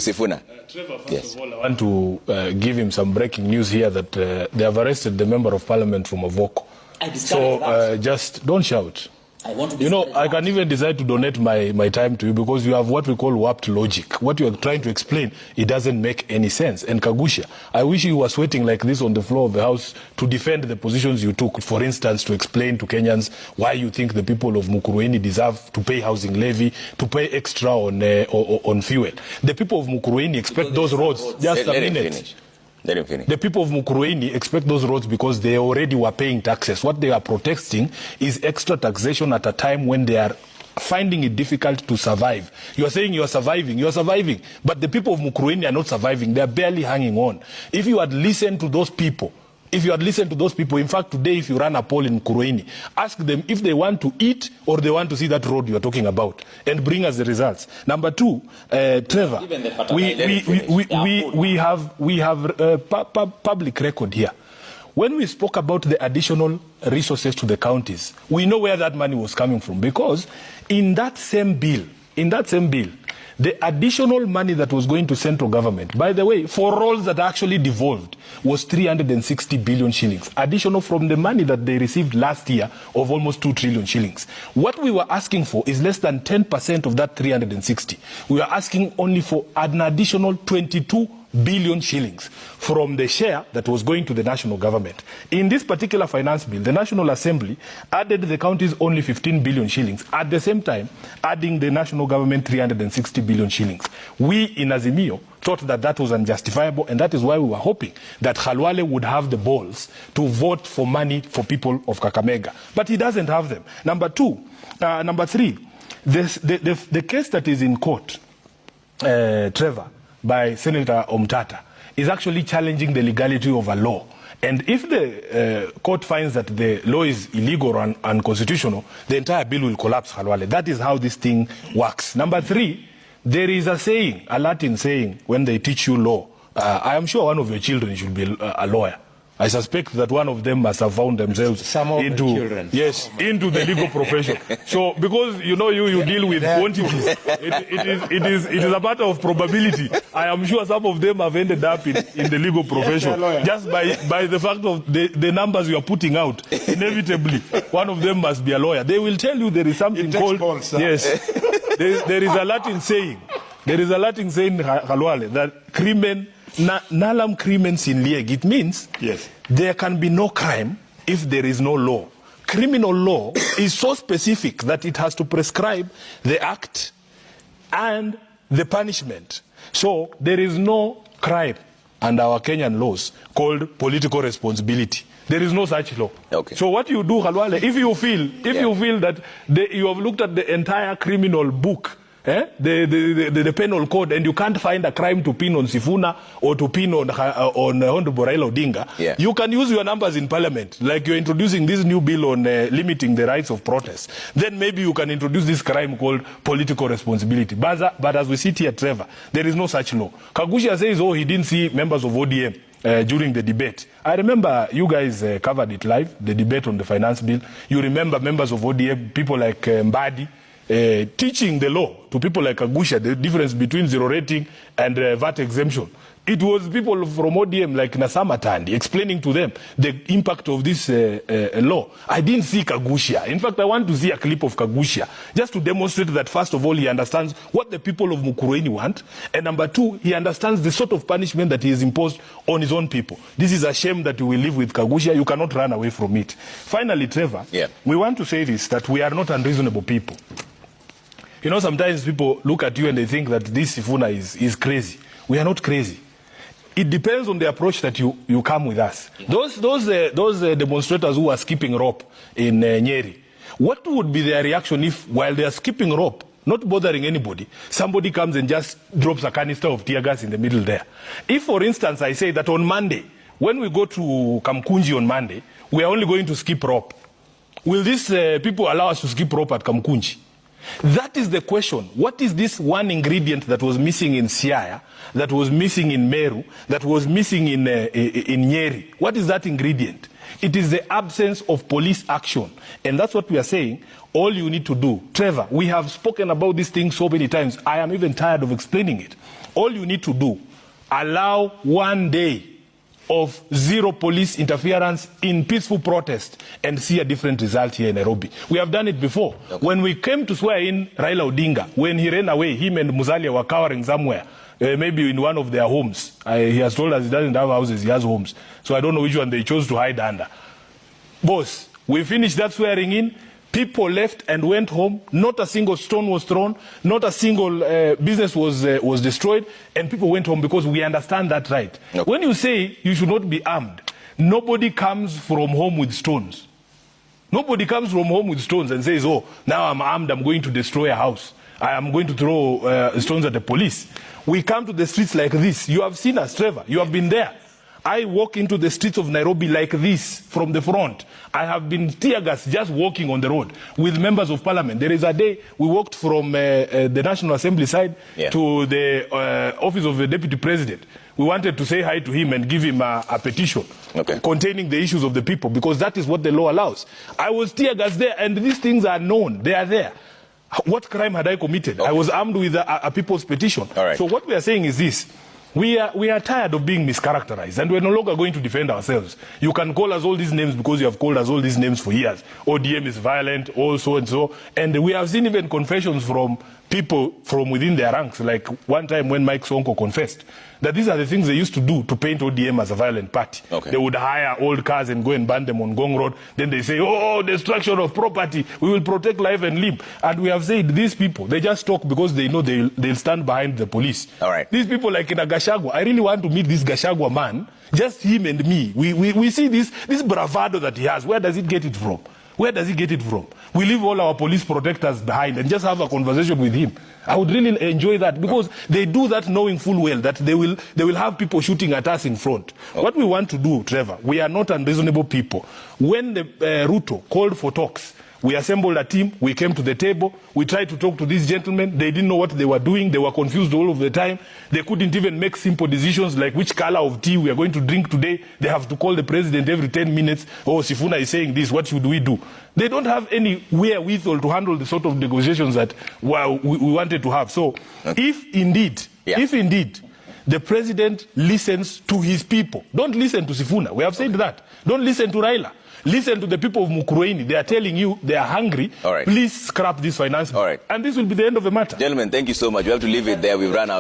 Sifuna. Trevor, first of all, I want to give him some breaking news here that they have arrested the member of parliament from Avoko. So just don't shout. I want to I can even decide to donate my time to you because you have what we call warped logic. What you are trying to explain, it doesn't make any sense. And Kagusha, I wish you were sweating like this on the floor of the House to defend the positions you took. For instance, to explain to Kenyans why you think the people of Mukurweini deserve to pay housing levy, to pay extra on fuel. The people of Mukurweini expect those roads. Just a minute. Let him finish. The people of Mukurweini expect those roads because they already were paying taxes. What they are protesting is extra taxation at a time when they are finding it difficult to survive. You are saying you are surviving. You are surviving. But the people of Mukurweini are not surviving. They are barely hanging on. If you had listened to those people, in fact, today, if you run a poll in Mukurweini, ask them if they want to eat or they want to see that road you are talking about and bring us the results. Number two, Trevor, we have public record here. When we spoke about the additional resources to the counties, we know where that money was coming from because in that same bill, the additional money that was going to central government, by the way, for roles that actually devolved, was 360 billion shillings, additional from the money that they received last year of almost 2 trillion shillings. What we were asking for is less than 10% of that 360. We are asking only for an additional 22 billion shillings from the share that was going to the national government. In this particular finance bill, the National Assembly added the counties only 15 billion shillings, at the same time adding the national government 360 billion shillings. We in Azimio thought that that was unjustifiable, and that is why we were hoping that Khalwale would have the balls to vote for money for people of Kakamega. But he doesn't have them. Number three, the case that is in court, Trevor, by Senator Omtata, is actually challenging the legality of a law. And if the court finds that the law is illegal or unconstitutional, the entire bill will collapse, Khalwale. That is how this thing works. Number three, there is a saying, a Latin saying, when they teach you law. I am sure one of your children should be a lawyer. I suspect that one of them must have found themselves into the legal profession. So, because you deal with quantities, it is a matter of probability. I am sure some of them have ended up in the legal profession just by the fact of the numbers you are putting out. Inevitably, one of them must be a lawyer. They will tell you there is something called there is a Latin saying. There is a Latin saying, Khalwale, that crimen nalum crimen sin lieg. It means there can be no crime if there is no law. Criminal law is so specific that it has to prescribe the act and the punishment. So there is no crime under our Kenyan laws called political responsibility. There is no such law. Okay. So what you do, Khalwale, if you feel that you have looked at the entire criminal book, the penal code, and you can't find a crime to pin on Sifuna or to pin on Honorable Raila Odinga, you can use your numbers in parliament, like you're introducing this new bill on limiting the rights of protest. Then maybe you can introduce this crime called political responsibility. But as we sit here, Trevor, there is no such law. Kagusha says, he didn't see members of ODM during the debate. I remember you guys covered it live, the debate on the finance bill. You remember members of ODM, people like Mbadi, teaching the law to people like Kagusha, the difference between zero rating and VAT exemption. It was people from ODM like Nasama Tandi explaining to them the impact of this law. I didn't see Kagusha. In fact, I want to see a clip of Kagusha just to demonstrate that, first of all, he understands what the people of Mukurweini want, and number two, he understands the sort of punishment that he has imposed on his own people. This is a shame that we live with Kagusha. You cannot run away from it. Finally, Trevor, we want to say this, that we are not unreasonable people. Sometimes people look at you and they think that this Sifuna is crazy. We are not crazy. It depends on the approach that you come with us. Those demonstrators who are skipping rope in Nyeri, what would be their reaction if, while they are skipping rope, not bothering anybody, somebody comes and just drops a canister of tear gas in the middle there? If, for instance, I say that on Monday, when we go to Kamkunji on Monday, we are only going to skip rope, will these people allow us to skip rope at Kamkunji? That is the question. What is this one ingredient that was missing in Siaya, that was missing in Meru, that was missing in Nyeri? What is that ingredient? It is the absence of police action. And that's what we are saying. All you need to do, Trevor, we have spoken about this thing so many times. I am even tired of explaining it. All you need to do, allow 1 day of zero police interference in peaceful protest and see a different result here in Nairobi. We have done it before. Okay. When we came to swear in Raila Odinga, when he ran away, him and Musalia were cowering somewhere, maybe in one of their homes. He has told us he doesn't have houses, he has homes. So I don't know which one they chose to hide under. Boss, we finished that swearing in. People left and went home. Not a single stone was thrown. Not a single business was destroyed. And people went home because we understand that right. Okay. When you say you should not be armed, nobody comes from home with stones. Nobody comes from home with stones and says, oh, now I'm armed, I'm going to destroy a house. I am going to throw stones at the police. We come to the streets like this. You have seen us, Trevor. You have been there. I walk into the streets of Nairobi like this from the front. I have been tear gas just walking on the road with members of parliament. There is a day we walked from the National Assembly side to the office of the Deputy President. We wanted to say hi to him and give him a petition containing the issues of the people, because that is what the law allows. I was tear gas there, and these things are known. They are there. What crime had I committed? I was armed with a people's petition. So what we are saying is this. We are tired of being mischaracterized, and we're no longer going to defend ourselves. You can call us all these names because you have called us all these names for years. ODM is violent, all so and so. And we have seen even confessions from people from within their ranks, like one time when Mike Sonko confessed that these are the things they used to do to paint ODM as a violent party. They would hire old cars and go and burn them on Gong Road. Then they say, oh, destruction of property. We will protect life and limb. And we have said these people, they just talk because they know they'll stand behind the police. These people like in a Gachagua, I really want to meet this Gachagua man, just him and me. We see this bravado that he has. Where does it get it from? Where does he get it from? We leave all our police protectors behind and just have a conversation with him. I would really enjoy that, because they do that knowing full well that they will have people shooting at us in front. What we want to do, Trevor, we are not unreasonable people. When the Ruto called for talks, we assembled a team, we came to the table, we tried to talk to these gentlemen. They didn't know what they were doing, they were confused all of the time. They couldn't even make simple decisions like which color of tea we are going to drink today. They have to call the president every 10 minutes. Oh, Sifuna is saying this, what should we do? They don't have any wherewithal to handle the sort of negotiations that we wanted to have. So if indeed the president listens to his people, don't listen to Sifuna. We have said that. Don't listen to Raila. Listen to the people of Mukurweini. They are telling you they are hungry. Please scrap this finance bill. And this will be the end of the matter. Gentlemen, thank you so much. We have to leave it there. We've run out.